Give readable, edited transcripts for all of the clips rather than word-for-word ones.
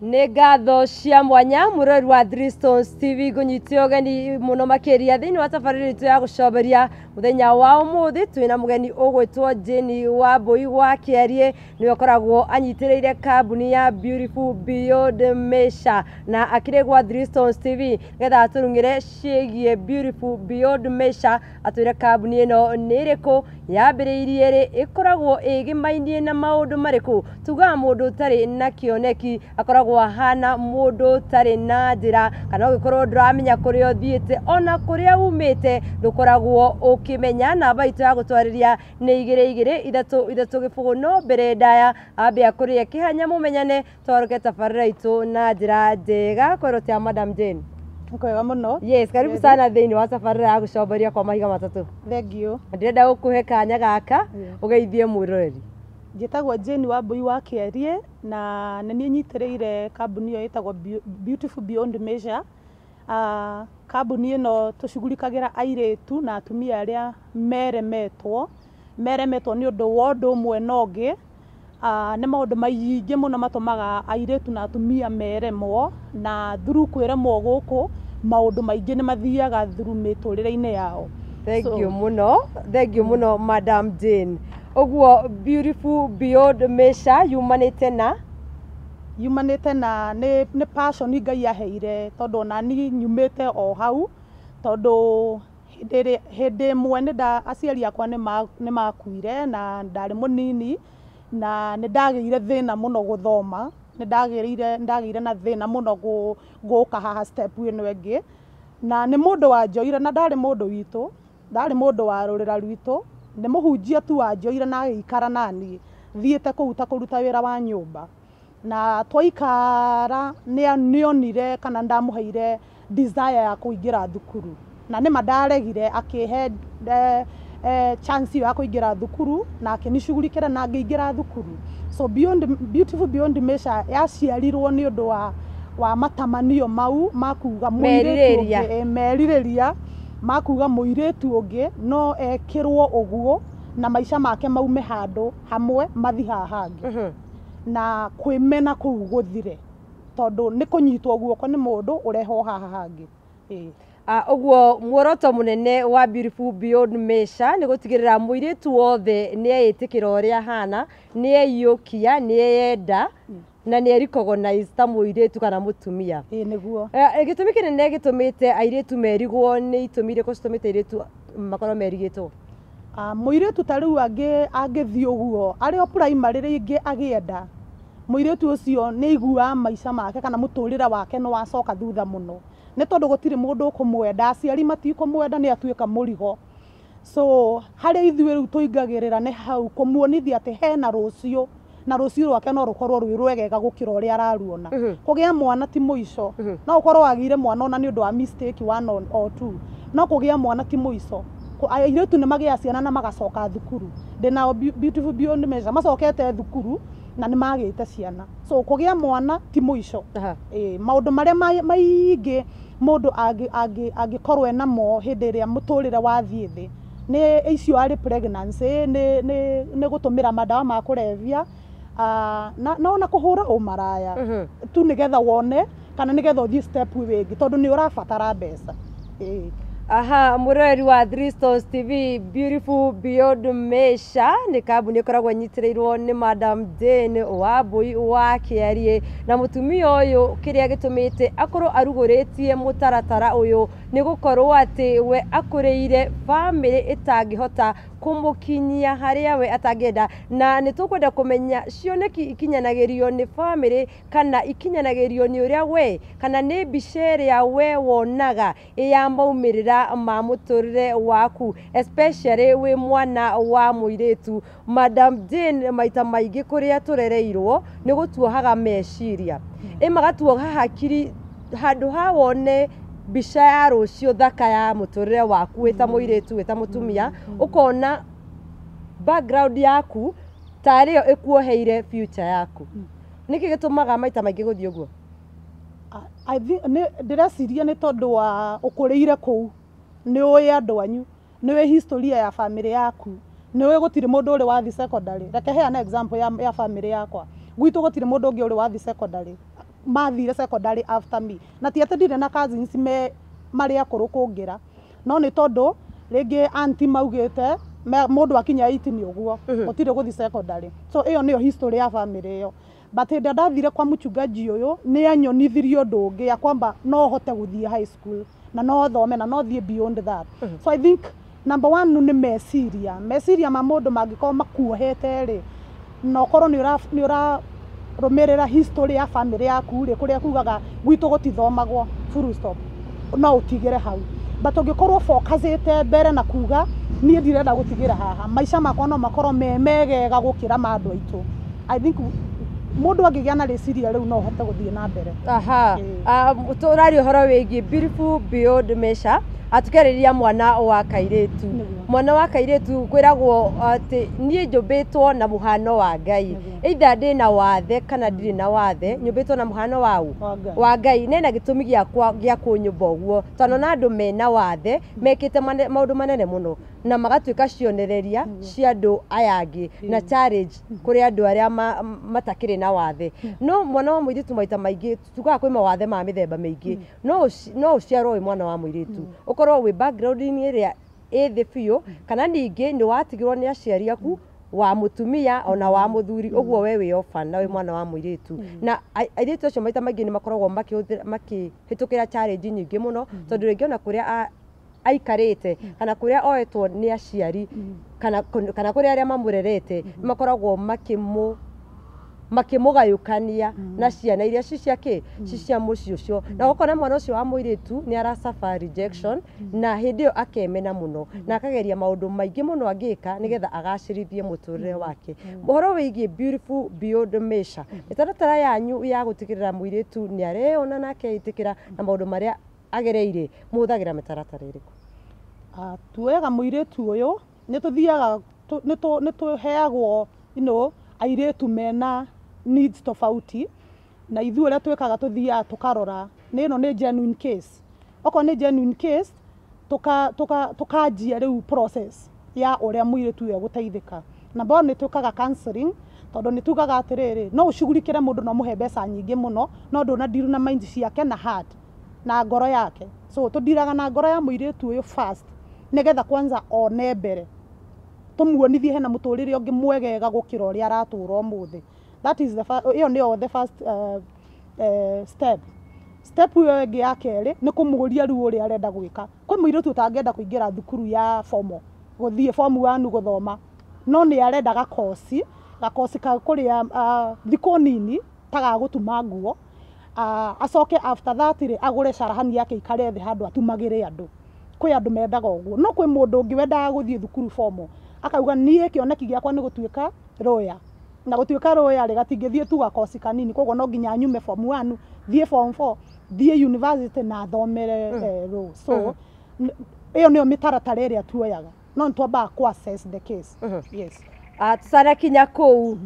Nĩ ngatho cia mwanya mũrori wa Three Stones TV ngũnyitio ũgeni mũno makĩria thĩinĩ wa tabarĩra itũ ya gũcoberia mũthenya wa ũmũthĩ twĩna mũgeni ũgwĩtwo Jane Wambui wa Kĩarie, nĩwe ũkoragwo anyitĩrĩire kambuni ya Beautiful Beyond Measure na akĩrĩ gwa Three Stones TV nĩgetha atũrungĩre ciĩgiĩ Beautiful Beyond Measure, atwĩre kambuni ĩno nĩ ĩrĩkũ, yambĩrĩirie rĩ, ĩkoragwo ĩgĩmainie na maũndũ marĩkũ, tugaga mũndũ ũtarĩ na kĩoneki akoragwo ahana mũndũ ũtarĩ na njĩra, kana ũgĩkorwo ndũramenya kũrĩa ũthiĩte ona kũrĩa umĩte ndũkoragwo ũkĩmenya. Namba itũ ya gũtwarĩria nĩ 22 no mbere ndaya ambe akũrĩe kĩhanya mũmenyane twaroke tabarĩra itũ na njĩra njega. Kwĩrũtia Madam Jane. Kwega mũno. Yes, karibu sana thĩinĩ wa tabarĩra ya gũcoberia kwa mahiga matatũ. Thank you. Ndĩrenda gũkũhe kanya gaka ũgeithie mwĩroreri. Njĩtagwo Jane Wambui wa Kĩarie na nĩ nyitĩrĩire kambuni ĩyo ĩtagwo Beautiful Beyond Measure. Kambuni ĩno tũcugurikagĩra airĩtu na atumia arĩa meremetwo nĩ ũndũ wa ũndũ ũmwe na ũngĩ. Nĩ maũndũ maingĩ mũno matũmaga airĩtu na atumia meremwo, na through kwĩremwo gũkũ maũndũ maingĩ nĩ mathiaga through mĩtũrĩre-inĩ yao. Thank you mũno Madam Jane. Ũguo Beautiful Beyond Measure yumanĩte na nĩ passion Ngai aheire, tondũ ona niĩ nyumĩte o hau, tondũ hĩndĩ ĩmwe aciari akwa nĩ makuire na ndarĩ mũnini na nĩ ndagĩire thĩna mũno gũthoma, ndagĩire na thĩna mũno gũka haha step ĩno ĩngĩ, na nĩ mũndũ wanjoire na ndarĩ mũndũ witũ, ndarĩ mũndũ wa rũrĩra rwitũ, nĩ mũhunjia tu wanjoire na agĩikara naniĩ, thiĩte kũu ta kũruta wĩra wa nyũmba, na twaikara nĩonire kana ndamũheire desire ya kũingĩra thukuru, na nĩma ndaregire, akĩhe chance ya kũingĩra thukuru na akĩnicugurikĩra na ngĩingĩra thukuru. So Beautiful Beyond Measure yaciarirwo nĩ ũndũ wa matamanio mau makuga merirĩria makuga mũirĩtu ũngĩ no ekĩrwo ũguo na maica make maume handũ hamwe mathi haha hangĩ, na kwĩmena kũu gũthire, tondũ nĩ kũnyitwo guoko nĩ mũndũ ũreho haha hangĩ. Ũguo muoroto mũnene wa Beautiful Beyond Measure nĩ gũtigĩrĩra mũirĩtu wothe nĩ eĩtĩkĩra ũrĩa hana, nĩ eiyũkia, nĩ eyenda na nĩ recognize ta mũirĩtu kana mũtumia. Nĩguo. Gĩtũmi kĩnene gĩtũmĩte airĩtu merigwo nĩ itũmi irĩkũ citũmĩte airĩtu makorwo merigĩtwo? Mũirĩtu ta rĩu angĩthiĩ ũguo arĩ o primary rĩngĩ agĩenda, mũirĩtu ũcio nĩ aiguaga maica make kana mũtũrĩre wake nĩ wacoka thutha mũno, nĩ tondũ gũtirĩ mũndũ ũkũmwenda, aciari matikũmwenda, nĩ atuĩka mũrigo. So harĩa ithuĩ rĩu tũingagĩrĩra nĩ hau kũmuonithia atĩ hena rũciũ, na rũciũ rwake no rũkorwo rwĩ rwegega gũkĩra ũrĩa araruona. Kũgĩa mwana ti mũico, no ũkorwo wagĩire mwana ona nĩ ũndũ wa mistake 1 or 2, no kũgĩa mwana ti mũico. Airĩtu nĩ magĩa ciana na magacoka thukuru, ndĩnao Beautiful Beyond Measure macokete thukuru na nĩ magĩte ciana. So kũgĩa mwana ti mũico. Maũndũ marĩa maingĩ mũndũ angĩkorwo enamo hĩndĩ ĩrĩa mũtũrĩre wathiĩ thĩ nĩ icio arĩ pregnancy, nĩ gũtũmĩra madawa ma kũrebia, na ona kũhũra ũmaraya tu nĩgetha wone kana nĩgetha ũthiĩ step ĩngĩ, tondũ nĩ ũrabatara mbeca. Mũrori wa Three Stones TV, Beautiful Beyond Measure nĩ kambuni ĩkoragwo nyitĩrĩirwo nĩ Madam Jane Wambui wa Kĩarie, na mũtumia ũyũ kĩrĩa gĩtũmĩte akorwo arugũrĩtie mũtaratara ũyũ nĩ gũkorwo atĩ we akũrĩire bamĩrĩ ĩtangĩhota kũmũkinyia harĩa we atangĩenda, na nĩ tũkwenda kũmenya cioneki ikinyanagĩrio nĩ bamĩrĩ kana ikinyanagĩrio nĩ ũrĩa we kana nĩ mbica ĩrĩa we wonaga ya maumĩrĩra ma mũtũrĩre waku, especially wĩ mwana wa mũirĩtu. Madam Jane maita maingĩ kũrĩa tũrereirwo nĩ gũtuohaga meciria, magatuoha hakiri handũ ha wone mbica ya rũciũ thaka ya mũtũrĩre waku wĩ ta mũirĩtu, wĩ ta mũtumia, ũkona background yaku tarĩyo ĩkuoheire future yaku. Nĩkĩ gĩtũmaga maita maingĩ gũthiĩ ũguo? Ndĩreciria nĩ tondũ wa ũkũrĩire kũu, nĩ ũĩ andũ anyu, nĩ ũĩ historia ya family yaku, nĩ ũĩ gũtirĩ mũndũ ũrĩ wathi secondary. Reke heane example ya family yakwa, gwitũ gũtirĩ mũndũ ũngĩ ũrĩ wathi secondary, mathire secondary after me na ti atendire na cousins me maria kurukungera no ni tondu ringi anti maugite mundu akinya 18 uguo utire guthi secondary so iyo niyo history ya family iyo but hĩndĩ ndathire kwa mchungaji uyu ni anyonithirie undu ungi ya kwamba no hote guthie high school na no thome na no thie beyond that so I think number one ni meciria ma mundu mangĩkorwo makuohete ri no korwo ni ura rumirira history ya family yaku ri kuria kugaga gwitu gutithomagwo full stop no utigire hau but ungikorwo focusite mbere na kuga nie ndirenda gutigira haha maisha makwa no makorwo memegega gukira mandu aitu I think mundu angigia na reciria riu no hote guthie na mbere turari horo wigi beautiful beyond measure atukeriria mwana wa kairetu mwana wa kairetu kwiragwo ati nie njubitwo na muhano wa Ngai either ndi na wathe kana ndiri na wathe nyubitwo na muhano wa Ngai nena gitumi gya kunyumba uguo tano na andu mena wathe mekite maundu manene muno na magatuika cionereria cia andu ayangi na challenge kuri andu aria matakire na wathe no mwana wa muiritu maita maingi tukaga kwi mawathe ma mithemba maingi no uciarwo mwana wa muiritu ukorwo wi background ni iria ethi biu kana ningi ni watigirwo ni aciari aku wa mutumia ona wa muthuri uguo we wi orphan na wi mwana wa muiritu na airitu acio maita maingi ni makoragwo makihitukira challenge nyingi muno tondu ringi ona kuria aikarite kana kuria oetwo ni aciari kana kuria aria mamurerete makoragwo makimugayukania na ciana iria ciake cia muci ucio na gukona mwana ucio wa muiritu ni arasafa rejection na hindi yo akemena muno na akageria maundu maingi muno angika nigetha agacirithie muturire wake muhoro wigie beautiful beyond measure itaratara yanyu ya gutigirira muiritu ni areona na akeitikira na maundu maria agereire muthagira mitaratara iriku tuega muiritu uyu nituthiaga nituheagwo airitu mena needs tofauti na ithu uria twikaga tuthia tukarora nino ni genuine case oko ni genuine case tukajia riu process ya uria muiritu uyu guteithika na bo ni twikaga counseling tondu ni tugaga atiriri no ushughulikire mundu no muhe mbeca nyingi muno no ndu na diru na mind ciake na heart na ngoro yake so tudiraga na ngoro ya muiritu uyu first nigetha kwanza one mbere tumuonithie hena muturire ungi mwegega gukira uria aratura umuthi that is the first step yo ege ya keri ni kumuria riu uria arenda gwika kwi muiritu utangenda kuingira thukuru ya formal guthie form 1 guthoma no ni arenda gakosi ka kuria thiku nini taga gutuma nguo acoke after that ri agure carahani yake ikare thi handu atumagire andu kwi andu mendaga uguo no kwi mundu ungi wendaga guthie thukuru formal akauga nie kioneki giakwa ni gutuika lawyer na gutuika lawyer ri gatingithie tu gakosi kanini koguo no nginya nyume form 1 thie form 4 thie university na thomere law so iyo niyo mitaratara iria tuoyaga no ntwamba ku assess the case yes tsara kinya kou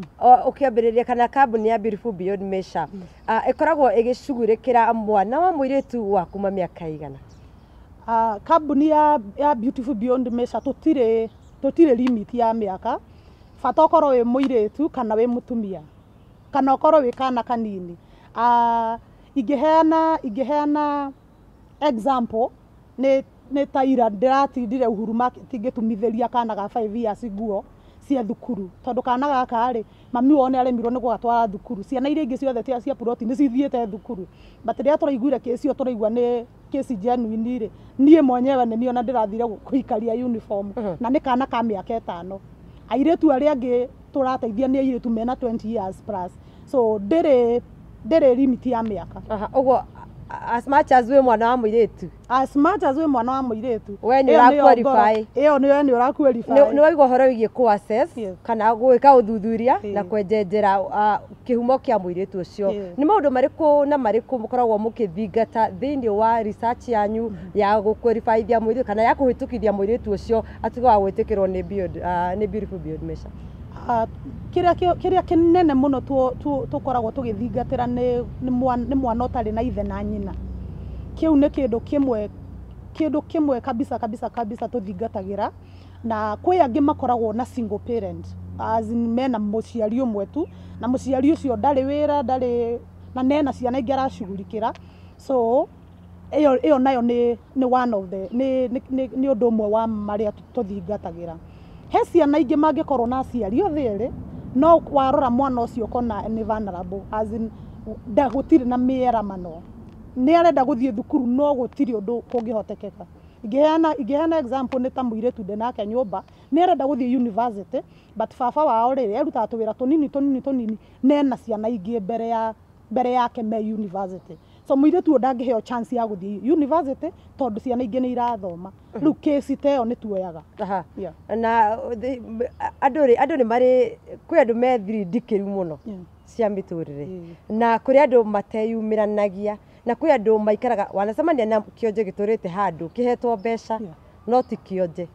ukiambiriria kana kambuni ya Beautiful Beyond Measure ikoragwo igicugurikira mwana wa muiritu wa kuma miaka igana kambuni ya Beautiful Beyond Measure tutire limit ya miaka fata ukorwo wi muiritu kana wi mutumia kana ukorwo wi kana kanini ingiheana example ni taira ndiratindire Uhuru Market ngitumitheria kana ga 5 years nguo cia thukuru tondu kana gaka ri mami wone aremirwo ni gwatwara thukuru ciana iria ingi ciothe cia ploti ni cithiete thukuru but ria turaiguire kesi yo turaigua ni kesi genuine ri nie mwenyewe ni niona ndirathire kuikaria uniform na ni kana ka miaka 5 airetu aria angi turateithia ni airetu mena 20 years plus so ndere limit ya miaka uguo as much as we mwana wa muiritu we ni ra qualify iyo ni ra qualify ni waigwa horo wigie ku assess kana gwika uthuthuria na kwenjenjera kihumo kia muiritu ucio ni maundu mariku na mariku mukoragwo mukithingata thiini wa research yanyu ya guqualify thia muiritu kana ya kuhitukithia muiritu ucio atigo wa gwitikirwo ni Beautiful Beyond Measure kiria kinene muno tukoragwo tugithingatira ni mwana utari na ithe na nyina kiu ni kindu kimwe kabisa tuthingatagira na kwi angi makoragwo na single parent as in mena muciari umwe tu na muciari ucio ndari wira na nena ciana ingĩ aracugurikĩra. So ĩyo nayo nĩ one of the nĩ ũndũ ũmwe wa marĩa tũthingatagĩra. He ciana ingĩ mangĩkorwo na aciari othe erĩ, no warora mwana ũcio ũkona nĩ vulnerable, as in gũtirĩ na mĩeramano, nĩ arenda gũthiĩ thukuru no gũtirĩ ũndũ kũngĩhotekeka. Ingĩheana example nĩ ta mũirĩtu ndĩnake nyũmba, nĩ arenda gũthiĩ university, but baba wao rĩrĩ erutaga tũwĩra tũnini nena ciana ingĩ mbere yake me university. So mũirĩtu ndangĩheo chance ya gũthiĩ university tondũ ciana ingĩ nĩ irathoma. Rĩu case ta ĩyo nĩ tuoyaga. Na andũ nĩ marĩ kwĩ andũ methirindikĩru mũno cia mĩtũrĩre, na kũrĩ andũ mateyumĩranagia, na kwĩ andũ maikaraga wanacemania na kĩonje gĩtũrĩte handũ kĩhetwo mbeca no ti kĩonje.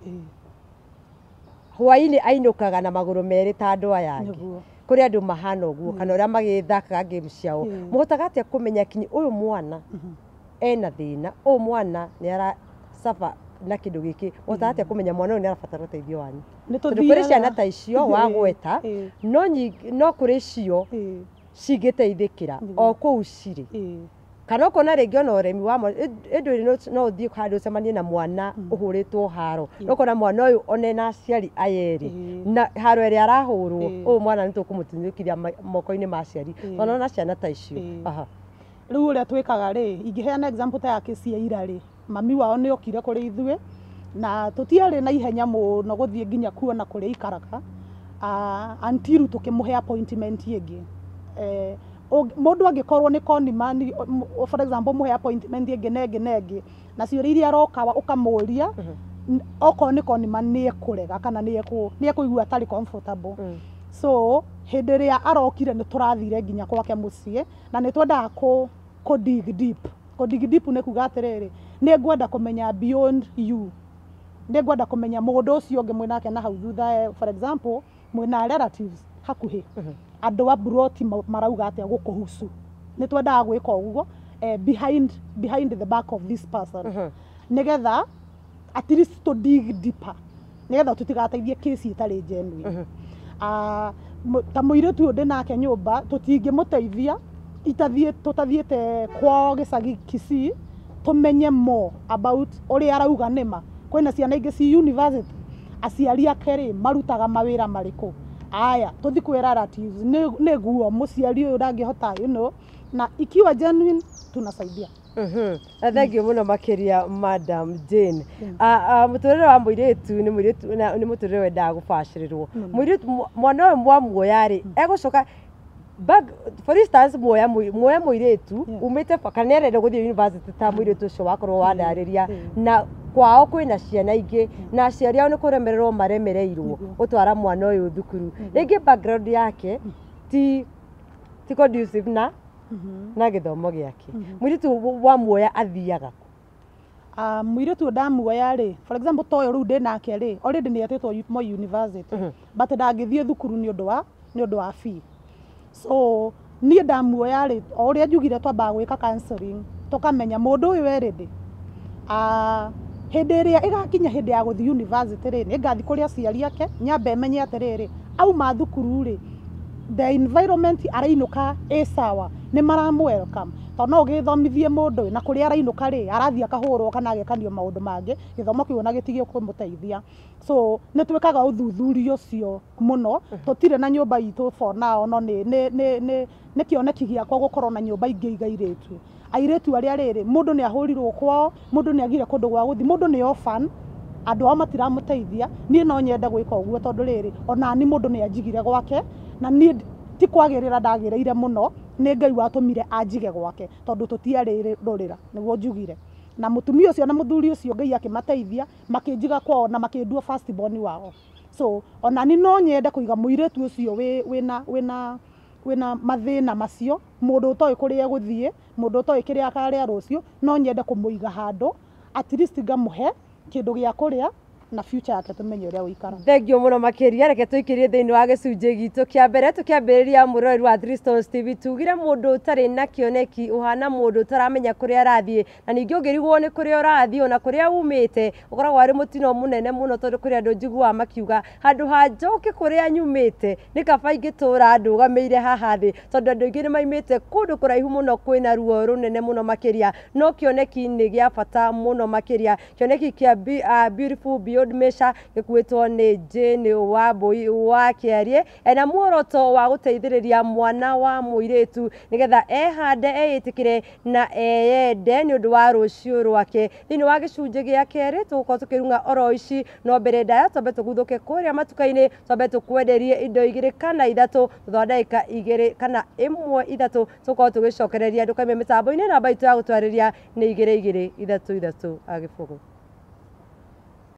Hwaĩ-inĩ ainũkaga na magũrũ merĩ ta andũ aya angĩ. Kũrĩ andũ mahana ũguo kana ũrĩa magĩthakaga game ciao. Mũhotaga atĩa kũmenya kinyi ũyũ mwana ena thĩna, ũyũ mwana nĩ aracafa na kĩndũ gĩkĩ, mũhotaga atĩa kũmenya mwana ũyũ nĩ arabatara ũteithio wanyu? Tondũ kũrĩ ciana ta icio wagweta, no kũrĩ cio cingĩteithĩkĩra o kũu cirĩ. Kana ũkona rĩngĩ ona ũremi wa ĩndũ no ũthiĩ handũ ũcemanie na mwana ũhũrĩtwo haro, ũkona mwana ũyũ ona ena aciari aya erĩ, na haro ĩrĩa arahũrwo ũyũ mwana nĩ tũkũmũtinĩkithia moko-inĩ ma aciari, ona ciana ta icio. Rĩu ũrĩa twĩkaga rĩ, ingĩheana example ta ya kĩci ya ira rĩ, mami wao nĩ okire kũrĩ ithuĩ na tũtiarĩ na ihenya mũno gũthiĩ nginya kuona kũrĩa ikaraga, until tũkĩmũhe appointment ĩngĩ. Mũndũ angĩkorwo nĩ conman, for example mũhe appointment ĩngĩ na ciũria iria aroka ũkamũria, okorwo nĩ conman nĩ ekũrega kana nĩ ekũigua atarĩ comfortable. So hĩndĩ ĩrĩa arokire nĩ tũrathire nginya gwake mũciĩ na nĩ twendaga kũ dig deep. Kũ dig deep nĩ kuga atĩrĩrĩ, nĩ ngwenda kũmenya beyond you, nĩ ngwenda kũmenya mũndũ ũcio ũngĩ mwĩnake na hau thutha, for example mwĩna relatives hakuhĩ, andũ a buroti marauga atĩa gũkũhusu. Nĩ twendaga gwĩka ũguo behind the back of this person, nĩgetha at least to dig deeper, nĩgetha tũtigateithie case itarĩ genuine. Ta mũirĩtu ũyũ ndĩnake nyũmba tũtingĩmũteithia tũtathiĩte kwao gĩcagi Kisii tũmenye more about ũrĩa arauga nĩma. Kwĩna ciana ingĩ ci university, aciari ake rĩ marutaga mawĩra marĩkũ? Aya tũthi kwĩra relatives nĩ guo mũciari ũyũ ndangĩhota na ikiwa genuine tunasaidia. Thengiũ mũno makĩria Madam Jane. Mũtũrĩre wa mũirĩtu nĩ mũtũrĩre wendaga gũbacĩrĩrwo. Mwana ũyũ mwamuoya rĩ egũcoka for instance muoya mũirĩtu umĩte kana nĩ arenda gũthiĩ university ta mũirĩtu ũcio wakorwo wandarĩria, na kwao kwĩna ciana ingĩ na aciari ao nĩ kũremererwo maremereirwo gũtwara mwana ũyũ thukuru. Rĩngĩ background yake ti conducive na gĩthomo gĩake. Mũirĩtu wa muoya athiaga mũirĩtu ndamuoya rĩ, for example ta ũyũ rĩu ndĩnake rĩ already nĩ etĩtwo Moi university, but ndangĩthiĩ thukuru nĩ ũndũ wa fee. So niĩ ndamuoya rĩ, o ũrĩa njugire twambaga gwĩka counseling tũkamenya mũndũ ũyũ erĩndĩ, hĩndĩ ĩrĩa ĩgakinya hĩndĩ ya gũthiĩ university rĩ, nĩ ngathi kũrĩ aciari ake nyambe menye atĩrĩrĩ, auma thukuru rĩ the environment arainũka sawa, nĩ maram welcome. Tondũ no ũgĩthomithie mũndũ na kũrĩa arainũka rĩ arathiĩ akahũrwo kana agekanio maũndũ mangĩ, gĩthomo kĩu ona gĩtige kũmũteithia. So nĩ twĩkaga ũthuthuria ũcio mũno, tũtirĩ na nyũmba itũ for now, no nĩ kĩoneki gĩakwa gũkorwo na nyũmba ingĩ igairĩtu. Airĩtu arĩa rĩrĩ mũndũ nĩ ahũrirwo kwao, mũndũ nĩ agire kũndũ gwa gũthiĩ, mũndũ nĩ orphan, andũ ao matiramũteithia. Niĩ no nyende gwĩka ũguo tondũ rĩrĩ ona ni mũndũ nĩ anjigire gwake, na niĩ ti kwagĩrĩra ndagĩrĩire mũno, nĩ Ngai watũmire anjige gwake tondũ tũtiarĩ rũrĩra, nĩguo njugire. Na mũtumia ũcio na mũthuri ũcio Ngai akĩmateithia makĩnjiga kwao na makĩndua first born wao. So ona ni no nyende kũiga mũirĩtu ũcio wĩna mathĩna macio, mũndũ ũtoĩ kũrĩa egũthiĩ, mũndũ ũtoĩ kĩrĩa akarĩa rũciũ, no nyende kũmũiga handũ at least ngamũhe kĩndũ gĩa kũrĩa na future yake tumenye uria guikara. Thengio muno makiria reke tuikirie thiini wa gicunji gitu kia mbere tukiambiriria murori wa Three Stones TV tugire mundu utari na kioneki uhana mundu utaramenya kuria arathie na ningi ungirigwo ni kuria urathie ona kuria umite ukoragwo ari mutino munene muno tondu kuria andu njigua makiuga handu ha njoke kuria nyumite ni kaba ingitura ndugameire haha thi tondu andu ingi ni maimite kundu kuraihu muno kwina ruo runene muno makiria no kioneki ni gia bata muno makiria kioneki kia Beautiful Beyond Measure gikuitwo ni Jane Wambui wa Kiarie ena muoroto wa guteithiriria mwana wa muiretu nigetha ehande eitikire na eyende ni undu wa rucio rwake thini wa gicunji gia keri tugukorwo tukirunga oro ici no mbere ndaya twambe tuguthuke kuria matuka-ini twambe tukwenderie indo igiri kana ithatu thutha wa ndagika igiri kana imwe ithatu tugukorwo tugicokereria ndukaime mitambo-ini namba itu ya gutwariria ni 2223 agibugu.